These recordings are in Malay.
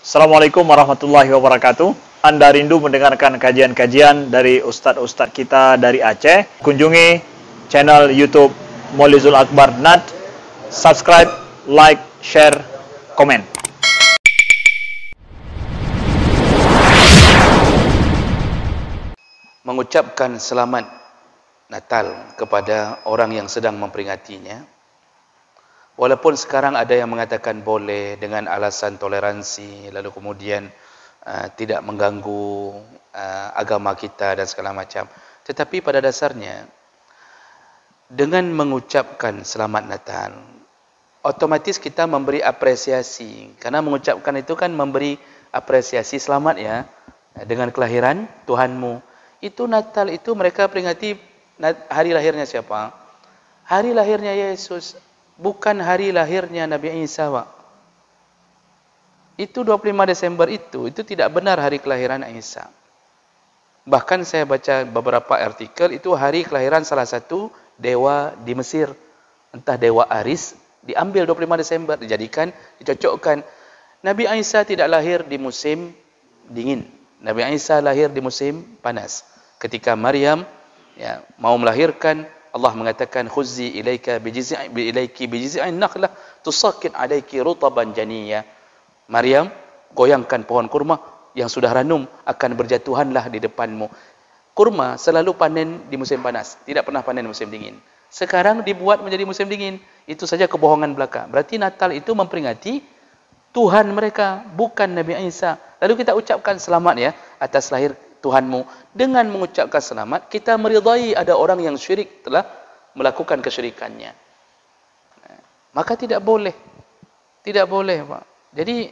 Assalamualaikum warahmatullahi wabarakatuh. Anda rindu mendengarkan kajian-kajian dari ustadz-ustadz kita dari Aceh? Kunjungi channel YouTube Maulizul Akbar NAD. Subscribe, like, share, komen. Mengucapkan selamat Natal kepada orang yang sedang memperingatinya. Walaupun sekarang ada yang mengatakan boleh dengan alasan toleransi, lalu kemudian tidak mengganggu agama kita dan segala macam. Tetapi pada dasarnya, dengan mengucapkan selamat Natal, otomatis kita memberi apresiasi. Karena mengucapkan itu kan memberi apresiasi, selamat ya, dengan kelahiran Tuhanmu. Itu Natal itu mereka peringati hari lahirnya siapa? Hari lahirnya Yesus. Bukan hari lahirnya Nabi Isa, Pak. Itu 25 Desember itu tidak benar hari kelahiran Isa. Bahkan saya baca beberapa artikel, itu hari kelahiran salah satu dewa di Mesir. Entah dewa Aris, diambil 25 Desember, dijadikan, dicocokkan. Nabi Isa tidak lahir di musim dingin. Nabi Isa lahir di musim panas. Ketika Maryam mau melahirkan, Allah mengatakan khuzzi ilaika bijiz'in nakhlah tusaqqit alayki rutaban janiyya. Maryam, goyangkan pohon kurma yang sudah ranum, akan berjatuhanlah di depanmu. Kurma selalu panen di musim panas, tidak pernah panen di musim dingin. Sekarang dibuat menjadi musim dingin. Itu saja kebohongan belaka. Berarti Natal itu memperingati Tuhan mereka, bukan Nabi Isa. Lalu kita ucapkan selamat ya atas lahir Tuhanmu. Dengan mengucapkan selamat, kita meridai ada orang yang syirik telah melakukan kesyirikannya. Maka tidak boleh. Tidak boleh, Pak. Jadi,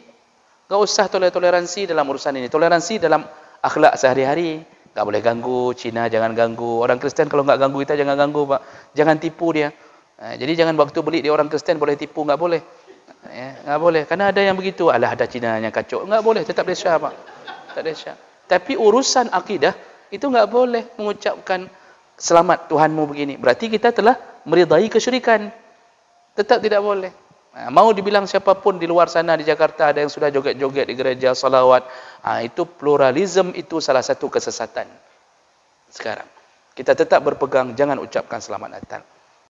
enggak usah toleransi dalam urusan ini. Toleransi dalam akhlak sehari-hari. Enggak boleh ganggu, Cina jangan ganggu. Orang Kristen kalau enggak ganggu kita jangan ganggu, Pak. Jangan tipu dia. Jadi jangan waktu beli di orang Kristen boleh tipu, enggak boleh. Enggak boleh. Karena ada yang begitu. Alah, ada Cina yang kacau. Enggak boleh, tetap Malaysia, Pak. Tak Malaysia. Tapi urusan akidah itu enggak boleh mengucapkan selamat Tuhanmu begini. Berarti kita telah meridai kesyirikan. Tetap tidak boleh. Mau dibilang siapapun di luar sana di Jakarta ada yang sudah joget-joget di gereja salawat. Itu pluralisme, itu salah satu kesesatan. Sekarang kita tetap berpegang jangan ucapkan selamat Natal.